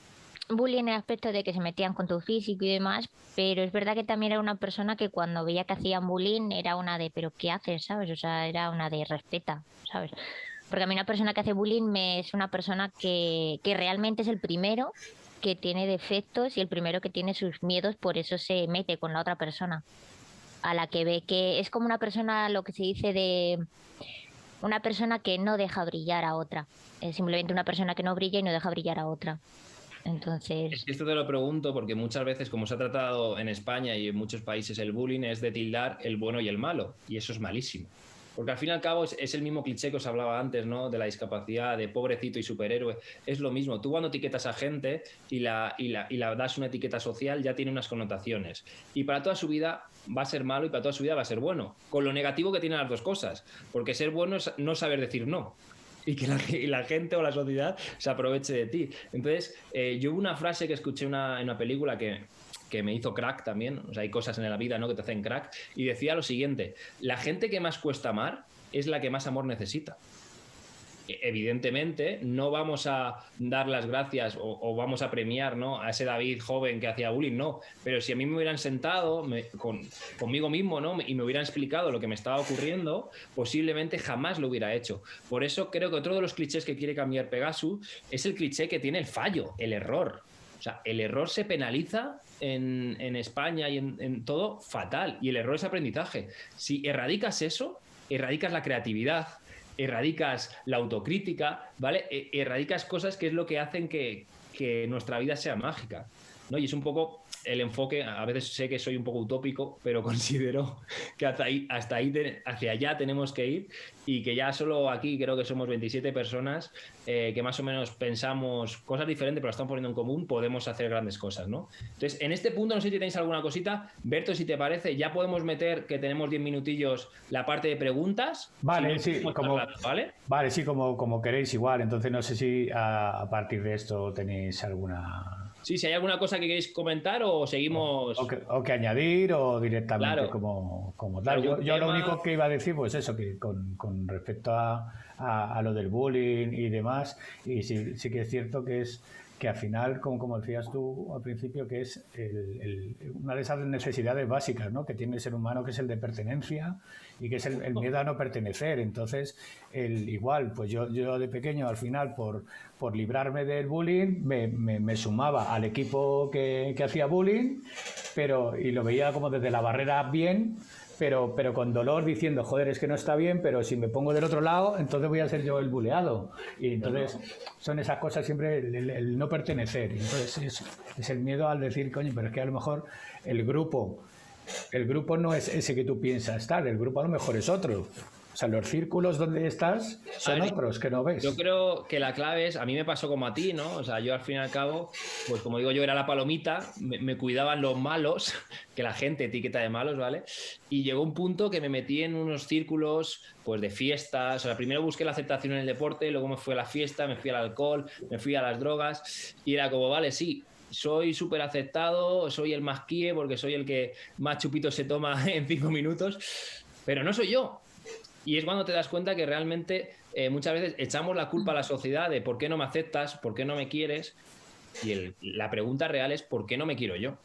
bullying en el aspecto de que se metían con tu físico y demás, pero es verdad que también era una persona que cuando veía que hacían bullying era una de ¿pero qué haces? ¿Sabes? O sea, era una de respeta, ¿sabes? Porque a mí una persona que hace bullying es una persona que realmente es el primero que tiene defectos y el primero que tiene sus miedos, por eso se mete con la otra persona, a la que ve que es como una persona, lo que se dice de... una persona que no deja brillar a otra. Es simplemente una persona que no brilla y no deja brillar a otra. Entonces... Es que esto te lo pregunto porque muchas veces, como se ha tratado en España y en muchos países, el bullying es de tildar el bueno y el malo. Y eso es malísimo. Porque al fin y al cabo es el mismo cliché que os hablaba antes, ¿no? De la discapacidad, de pobrecito y superhéroe. Es lo mismo. Tú cuando etiquetas a gente y la das una etiqueta social, ya tiene unas connotaciones. Y para toda su vida va a ser malo y para toda su vida va a ser bueno. Con lo negativo que tienen las dos cosas. Porque ser bueno es no saber decir no. Y que la gente o la sociedad se aproveche de ti. Entonces, yo hubo una frase que escuché en una película que me hizo crack también. O sea, hay cosas en la vida, ¿no?, que te hacen crack. Y decía lo siguiente: la gente que más cuesta amar es la que más amor necesita. Evidentemente, no vamos a dar las gracias o vamos a premiar, ¿no?, a ese David joven que hacía bullying, no. Pero si a mí me hubieran sentado conmigo mismo, ¿no?, y me hubieran explicado lo que me estaba ocurriendo, posiblemente jamás lo hubiera hecho. Por eso creo que otro de los clichés que quiere cambiar Pegasus es el cliché que tiene el fallo, el error. O sea, el error se penaliza en España y en todo fatal. Y el error es aprendizaje. Si erradicas eso, erradicas la creatividad, erradicas la autocrítica, ¿vale? Erradicas cosas que es lo que hacen que nuestra vida sea mágica, ¿no? Y es un poco el enfoque, a veces sé que soy un poco utópico, pero considero que hacia allá tenemos que ir, y que ya solo aquí creo que somos 27 personas que más o menos pensamos cosas diferentes, pero las estamos poniendo en común, podemos hacer grandes cosas, ¿no? Entonces, en este punto, no sé si tenéis alguna cosita. Berto, si te parece, ya podemos meter, que tenemos 10 minutillos, la parte de preguntas. Vale, si no, sí, como, ¿vale? Vale, sí, como queréis igual. Entonces, no sé si a partir de esto tenéis alguna... Sí, si hay alguna cosa que queréis comentar o seguimos... O que añadir o directamente, claro, como tal. Yo lo único que iba a decir, pues eso, que con respecto a lo del bullying y demás, y sí que es cierto que al final, como decías tú al principio, que es una de esas necesidades básicas, ¿no?, que tiene el ser humano, que es el de pertenencia y que es el miedo a no pertenecer. Entonces, igual, pues yo de pequeño, al final, por librarme del bullying, me sumaba al equipo que hacía bullying, y lo veía como desde la barrera bien, pero con dolor, diciendo, joder, es que no está bien, pero si me pongo del otro lado, entonces voy a ser yo el buleado. Y entonces son esas cosas siempre, el no pertenecer. Entonces es el miedo al decir, coño, pero es que a lo mejor el grupo no es ese que tú piensas estar, el grupo a lo mejor es otro. O sea, los círculos donde estás son otros que no ves. Yo creo que la clave es, a mí me pasó como a ti, ¿no? O sea, yo al fin y al cabo, pues como digo, yo era la palomita, me cuidaban los malos, que la gente etiqueta de malos, ¿vale? Y llegó un punto que me metí en unos círculos, pues de fiestas. O sea, primero busqué la aceptación en el deporte, luego me fui a la fiesta, me fui al alcohol, me fui a las drogas, y era como, vale, sí, soy súper aceptado, soy el más kie porque soy el que más chupitos se toma en 5 minutos, pero no soy yo. Y es cuando te das cuenta que realmente muchas veces echamos la culpa a la sociedad de por qué no me aceptas, por qué no me quieres, y la pregunta real es ¿por qué no me quiero yo?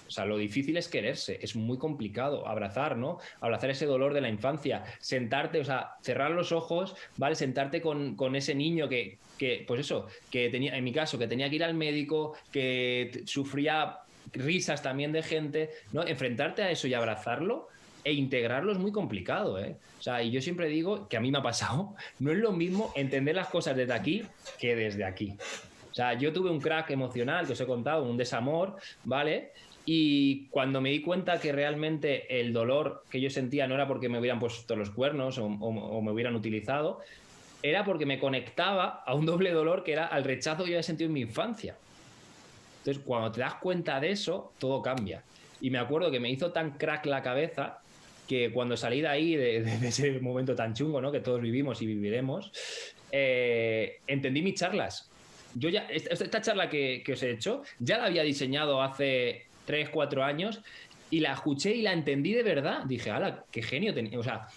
O sea, lo difícil es quererse, es muy complicado abrazar, ¿no? Abrazar ese dolor de la infancia, sentarte, o sea, cerrar los ojos, ¿vale? Sentarte con ese niño que, pues eso, que tenía, en mi caso, que tenía que ir al médico, que sufría risas también de gente, ¿no? Enfrentarte a eso y abrazarlo e integrarlo es muy complicado, ¿eh? O sea, y yo siempre digo que a mí me ha pasado, no es lo mismo entender las cosas desde aquí que desde aquí. O sea, yo tuve un crack emocional, que os he contado, un desamor, ¿vale? Y cuando me di cuenta que realmente el dolor que yo sentía no era porque me hubieran puesto los cuernos o me hubieran utilizado, era porque me conectaba a un doble dolor que era al rechazo que yo había sentido en mi infancia. Entonces, cuando te das cuenta de eso, todo cambia. Y me acuerdo que me hizo tan crack la cabeza que cuando salí de ahí, de ese momento tan chungo, ¿no?, que todos vivimos y viviremos, entendí mis charlas. Yo ya, esta charla que os he hecho, ya la había diseñado hace 3, 4 años y la escuché y la entendí de verdad. Dije, ¡hala, qué genio tenía! O sea,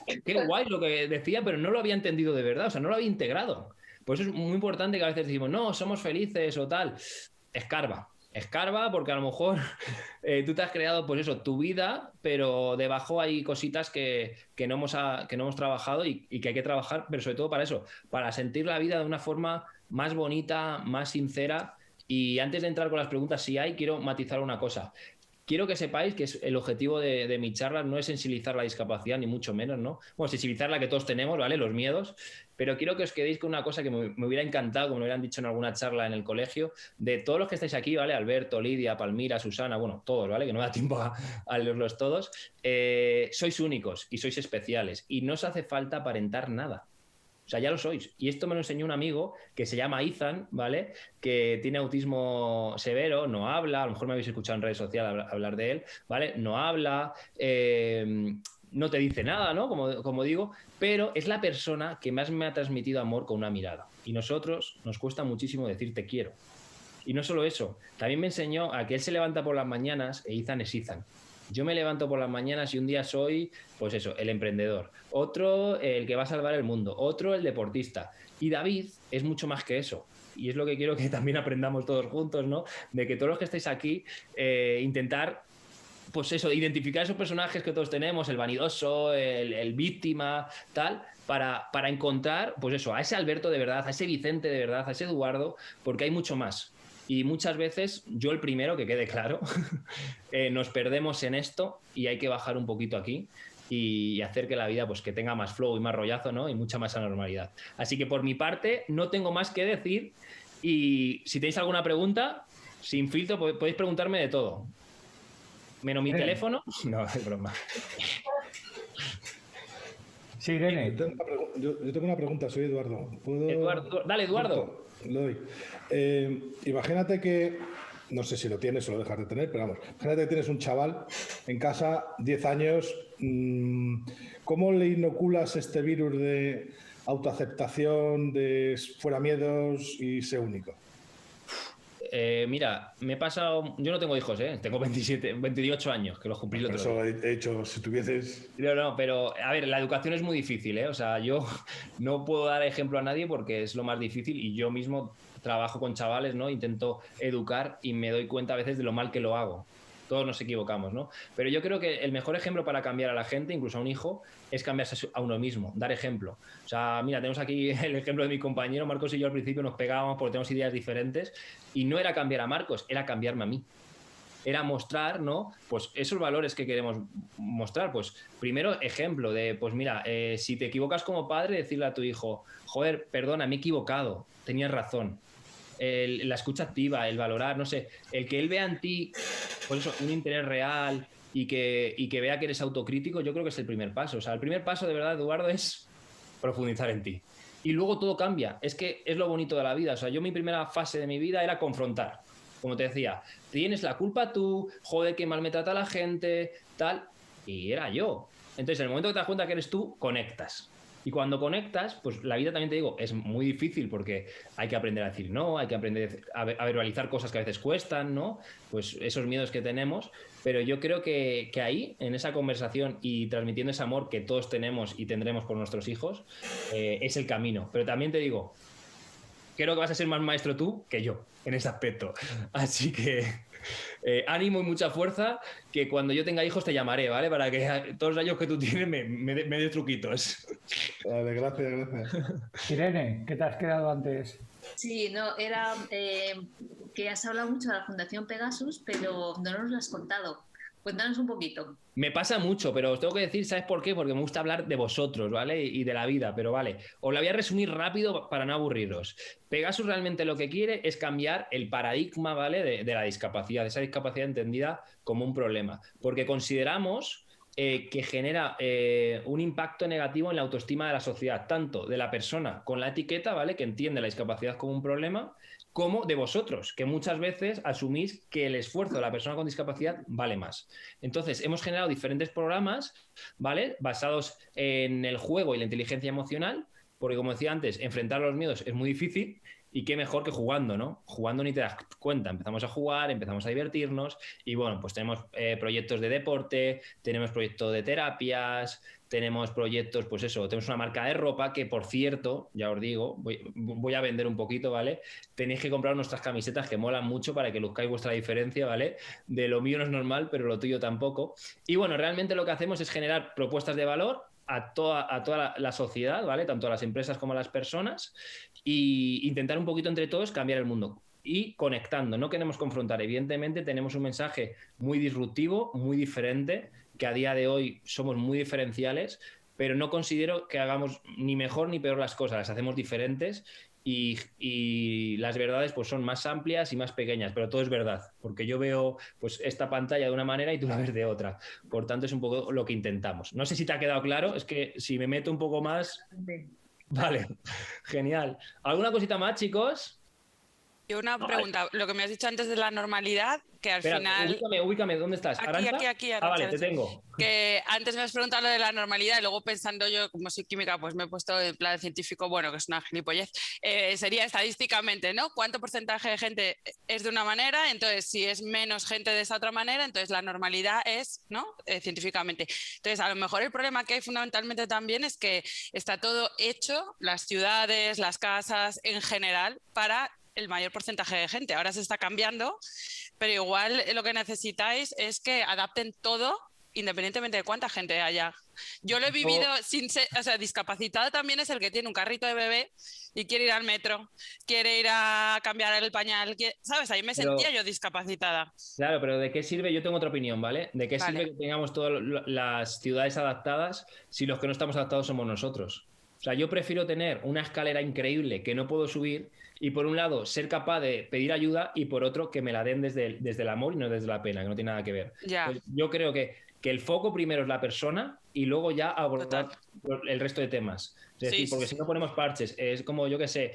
qué guay lo que decía, pero no lo había entendido de verdad, o sea, no lo había integrado. Por eso es muy importante que a veces decimos, no, somos felices o tal. Escarba, porque a lo mejor tú te has creado, pues eso, tu vida, pero debajo hay cositas que no hemos trabajado y que hay que trabajar, pero sobre todo para eso, para sentir la vida de una forma más bonita, más sincera. Y antes de entrar con las preguntas, si hay, quiero matizar una cosa. Quiero que sepáis que el objetivo de mi charla no es sensibilizar la discapacidad, ni mucho menos, ¿no? Bueno, sensibilizar la que todos tenemos, ¿vale? Los miedos. Pero quiero que os quedéis con una cosa que me hubiera encantado, como me hubieran dicho en alguna charla en el colegio, de todos los que estáis aquí, ¿vale? Alberto, Lidia, Palmira, Susana, bueno, todos, ¿vale? Que no me da tiempo a leerlos todos. Sois únicos y sois especiales y no os hace falta aparentar nada. O sea, ya lo sois. Y esto me lo enseñó un amigo que se llama Ethan, ¿vale? Que tiene autismo severo, no habla, a lo mejor me habéis escuchado en redes sociales hablar de él, ¿vale? No habla, no te dice nada, ¿no? Como digo, pero es la persona que más me ha transmitido amor con una mirada. Y nosotros nos cuesta muchísimo decir te quiero. Y no solo eso, también me enseñó a que él se levanta por las mañanas e Ethan es Ethan. Yo me levanto por las mañanas y un día soy, pues eso, el emprendedor. Otro, el que va a salvar el mundo. Otro, el deportista. Y David es mucho más que eso. Y es lo que quiero que también aprendamos todos juntos, ¿no? De que todos los que estáis aquí, intentar, pues eso, identificar esos personajes que todos tenemos, el vanidoso, el víctima, tal, para encontrar, pues eso, a ese Alberto de verdad, a ese Vicente de verdad, a ese Eduardo, porque hay mucho más. Y muchas veces, yo el primero, que quede claro, nos perdemos en esto y hay que bajar un poquito aquí. y hacer que la vida pues que tenga más flow y más rollazo, ¿no? Y mucha más anormalidad. Así que por mi parte no tengo más que decir y si tenéis alguna pregunta, sin filtro, podéis preguntarme de todo. Menos mi teléfono. No, es broma. Sí, Irene. Yo tengo una pregunta, soy Eduardo. Dale, Eduardo. Lo doy. Imagínate que, no sé si lo tienes o lo dejas de tener, pero vamos, imagínate que tienes un chaval en casa, 10 años, ¿cómo le inoculas este virus de autoaceptación, de fuera miedos y sé único? Mira, me he pasado... Yo no tengo hijos, tengo 28 años, que los cumplí el otro día. Por eso he hecho, si tuvieses... No, pero a ver, la educación es muy difícil, O sea, yo no puedo dar ejemplo a nadie porque es lo más difícil y yo mismo trabajo con chavales, ¿no? Intento educar y me doy cuenta a veces de lo mal que lo hago. Todos nos equivocamos, ¿no? Pero yo creo que el mejor ejemplo para cambiar a la gente, incluso a un hijo, es cambiarse a uno mismo, dar ejemplo. O sea, mira, tenemos aquí el ejemplo de mi compañero, Marcos y yo al principio nos pegábamos porque tenemos ideas diferentes y no era cambiar a Marcos, era cambiarme a mí. Era mostrar, ¿no? Pues esos valores que queremos mostrar. Pues primero, ejemplo de, pues mira, si te equivocas como padre, decirle a tu hijo, joder, perdona, me he equivocado, tenías razón. La escucha activa, el valorar, no sé, el que él vea en ti, por eso, un interés real y que vea que eres autocrítico, yo creo que es el primer paso. O sea, el primer paso, de verdad, Eduardo, es profundizar en ti. Y luego todo cambia. Es que es lo bonito de la vida. O sea, yo mi primera fase de mi vida era confrontar. Como te decía, tienes la culpa tú, joder, que mal me trata la gente, tal. Y era yo. Entonces, en el momento que te das cuenta que eres tú, conectas. Y cuando conectas, pues la vida también, te digo, es muy difícil porque hay que aprender a decir no, hay que aprender a verbalizar cosas que a veces cuestan, ¿no? Pues esos miedos que tenemos. Pero yo creo que ahí, en esa conversación y transmitiendo ese amor que todos tenemos y tendremos por nuestros hijos, es el camino. Pero también te digo, creo que vas a ser más maestro tú que yo en ese aspecto. Así que ánimo y mucha fuerza, que cuando yo tenga hijos te llamaré, ¿vale? Para que todos los años que tú tienes me des truquitos. Vale, gracias. Irene, ¿qué te has quedado antes? Sí, no, era que has hablado mucho de la Fundación Pegasus, pero no nos lo has contado. Cuéntanos un poquito. Me pasa mucho, pero os tengo que decir, ¿sabes por qué? Porque me gusta hablar de vosotros, ¿vale? Y de la vida, pero vale. Os la voy a resumir rápido para no aburriros. Pegasus realmente lo que quiere es cambiar el paradigma, ¿vale? De la discapacidad, de esa discapacidad entendida como un problema. Porque consideramos que genera un impacto negativo en la autoestima de la sociedad, tanto de la persona con la etiqueta, ¿vale? Que entiende la discapacidad como un problema, como de vosotros, que muchas veces asumís que el esfuerzo de la persona con discapacidad vale más. Entonces, hemos generado diferentes programas, ¿vale? Basados en el juego y la inteligencia emocional, porque como decía antes, enfrentar los miedos es muy difícil y qué mejor que jugando, ¿no? Jugando ni te das cuenta. Empezamos a jugar, empezamos a divertirnos y bueno, pues tenemos proyectos de deporte, tenemos proyectos de terapias, tenemos proyectos, pues eso, tenemos una marca de ropa que, por cierto, ya os digo, voy a vender un poquito, ¿vale? Tenéis que comprar nuestras camisetas que molan mucho para que luzcáis vuestra diferencia, ¿vale? De lo mío no es normal, pero lo tuyo tampoco. Y bueno, realmente lo que hacemos es generar propuestas de valor a toda la sociedad, ¿vale? Tanto a las empresas como a las personas, y intentar un poquito entre todos cambiar el mundo. Y conectando, no queremos confrontar. Evidentemente tenemos un mensaje muy disruptivo, muy diferente, que a día de hoy somos muy diferenciales, pero no considero que hagamos ni mejor ni peor las cosas, las hacemos diferentes y las verdades pues son más amplias y más pequeñas, pero todo es verdad, porque yo veo pues esta pantalla de una manera y tú la ves de otra. Por tanto, es un poco lo que intentamos. No sé si te ha quedado claro, es que si me meto un poco más... Vale, genial. ¿Alguna cosita más, chicos? Y una pregunta, lo que me has dicho antes de la normalidad, que al final... Ubícame, ¿dónde estás? Aquí, Arancha, vale, te tengo. Que antes me has preguntado lo de la normalidad y luego pensando yo, como soy química, pues me he puesto en plan científico, bueno, que es una gilipollez, sería estadísticamente, ¿no? ¿Cuánto porcentaje de gente es de una manera? Entonces, si es menos gente de esa otra manera, entonces la normalidad es, ¿no? Científicamente. Entonces, a lo mejor el problema que hay fundamentalmente también es que está todo hecho, las ciudades, las casas, en general, para el mayor porcentaje de gente. Ahora se está cambiando, pero igual lo que necesitáis es que adapten todo independientemente de cuánta gente haya. Yo lo he vivido sin ser, o sea, discapacitado también es el que tiene un carrito de bebé y quiere ir al metro, quiere ir a cambiar el pañal, ¿sabes? Ahí me sentía yo discapacitada. Claro, pero ¿de qué sirve? Yo tengo otra opinión, ¿vale? ¿De qué Vale. sirve que tengamos todas las ciudades adaptadas si los que no estamos adaptados somos nosotros? O sea, yo prefiero tener una escalera increíble que no puedo subir y por un lado ser capaz de pedir ayuda y por otro que me la den desde el amor y no desde la pena, que no tiene nada que ver. Ya. Pues yo creo que el foco primero es la persona y luego ya abordar el resto de temas. Es decir, porque si no ponemos parches, es como, yo qué sé,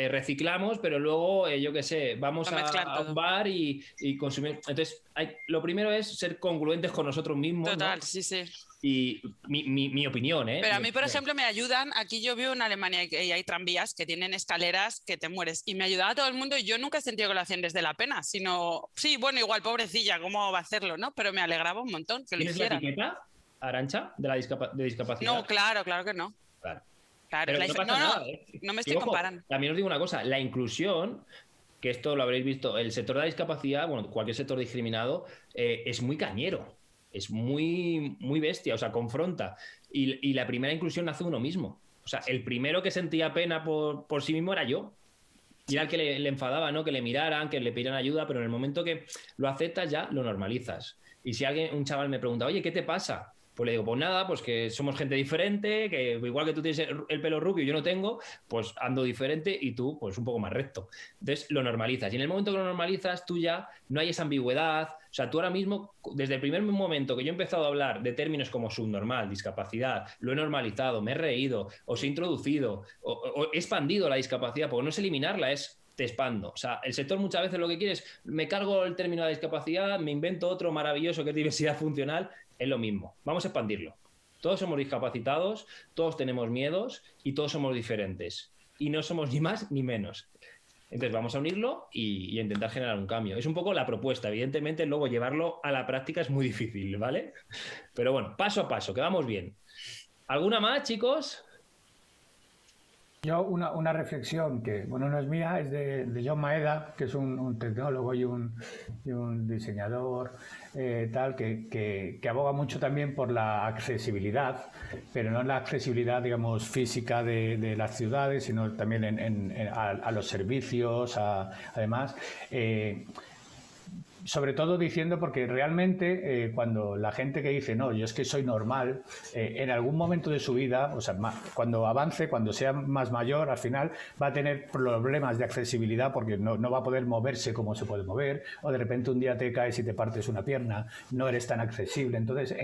reciclamos, pero luego, yo qué sé, vamos a un bar y consumir. Entonces, lo primero es ser congruentes con nosotros mismos. Total, ¿no? sí. Y mi opinión, ¿eh? Pero a mí, por ejemplo, me ayudan. Aquí yo vivo en Alemania y hay tranvías que tienen escaleras que te mueres. Y me ayudaba todo el mundo y yo nunca he sentido que lo hacían desde la pena, sino, sí, bueno, igual, pobrecilla, ¿cómo va a hacerlo? ¿No? Pero me alegraba un montón que lo hicieran. ¿Tienes la etiqueta, Arantxa, de discapacidad? No, claro que no. Claro. Claro, Pero no pasa nada, no me estoy comparando. También os digo una cosa, la inclusión, que esto lo habréis visto, el sector de la discapacidad, bueno, cualquier sector discriminado, es muy cañero. Es muy, muy bestia, o sea, confronta. Y la primera inclusión nace uno mismo. O sea, el primero que sentía pena por sí mismo era yo. Y era el que le enfadaba, ¿no? Que le miraran, que le pidieran ayuda, pero en el momento que lo aceptas ya lo normalizas. Y si un chaval me pregunta, oye, ¿qué te pasa? Pues le digo, pues nada, pues que somos gente diferente, que igual que tú tienes el pelo rubio y yo no tengo, pues ando diferente y tú pues un poco más recto. Entonces lo normalizas. Y en el momento que lo normalizas, tú ya no hay esa ambigüedad. O sea, tú ahora mismo, desde el primer momento que yo he empezado a hablar de términos como subnormal, discapacidad, lo he normalizado, me he reído, os he introducido, o he expandido la discapacidad, porque no es eliminarla, es te expando. O sea, el sector muchas veces lo que quiere es, me cargo el término de la discapacidad, me invento otro maravilloso que es diversidad funcional, es lo mismo. Vamos a expandirlo. Todos somos discapacitados, todos tenemos miedos y todos somos diferentes. Y no somos ni más ni menos. Entonces vamos a unirlo y intentar generar un cambio. Es un poco la propuesta. Evidentemente, luego llevarlo a la práctica es muy difícil, ¿vale? Pero bueno, paso a paso, que vamos bien. ¿Alguna más, chicos? Yo una reflexión que, bueno, no es mía, es de John Maeda, que es un tecnólogo y un diseñador tal, que aboga mucho también por la accesibilidad, pero no la accesibilidad, digamos, física de las ciudades, sino también a los servicios, además. Sobre todo diciendo, porque realmente cuando la gente que dice, no, yo es que soy normal, en algún momento de su vida, o sea, cuando avance, cuando sea más mayor, al final va a tener problemas de accesibilidad porque no va a poder moverse como se puede mover, o de repente un día te caes y te partes una pierna, no eres tan accesible. Entonces,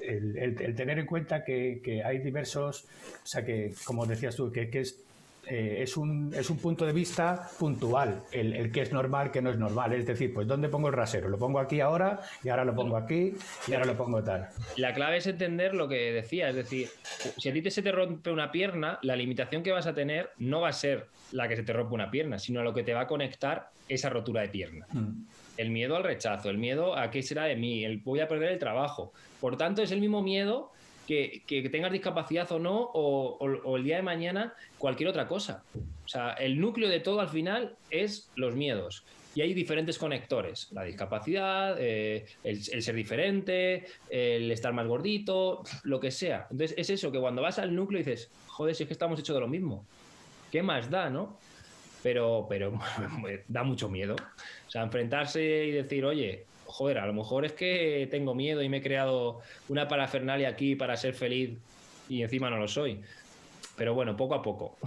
el tener en cuenta que hay diversos, o sea, que como decías tú, que es un punto de vista puntual, el que es normal, que no es normal. Es decir, pues ¿dónde pongo el rasero? Lo pongo aquí ahora, y ahora lo pongo aquí, y ahora lo pongo tal. La clave es entender lo que decía, es decir, si a ti se te rompe una pierna, la limitación que vas a tener no va a ser la que se te rompe una pierna, sino lo que te va a conectar esa rotura de pierna. El miedo al rechazo, el miedo a qué será de mí, voy a perder el trabajo. Por tanto, es el mismo miedo que tengas discapacidad o no, o el día de mañana cualquier otra cosa. O sea, el núcleo de todo al final es los miedos. Y hay diferentes conectores. La discapacidad, el ser diferente, el estar más gordito, lo que sea. Entonces es eso, que cuando vas al núcleo dices, joder, si es que estamos hechos de lo mismo. ¿Qué más da, no? Pero da mucho miedo. O sea, enfrentarse y decir, oye, joder, a lo mejor es que tengo miedo y me he creado una parafernalia aquí para ser feliz y encima no lo soy. Pero bueno, poco a poco.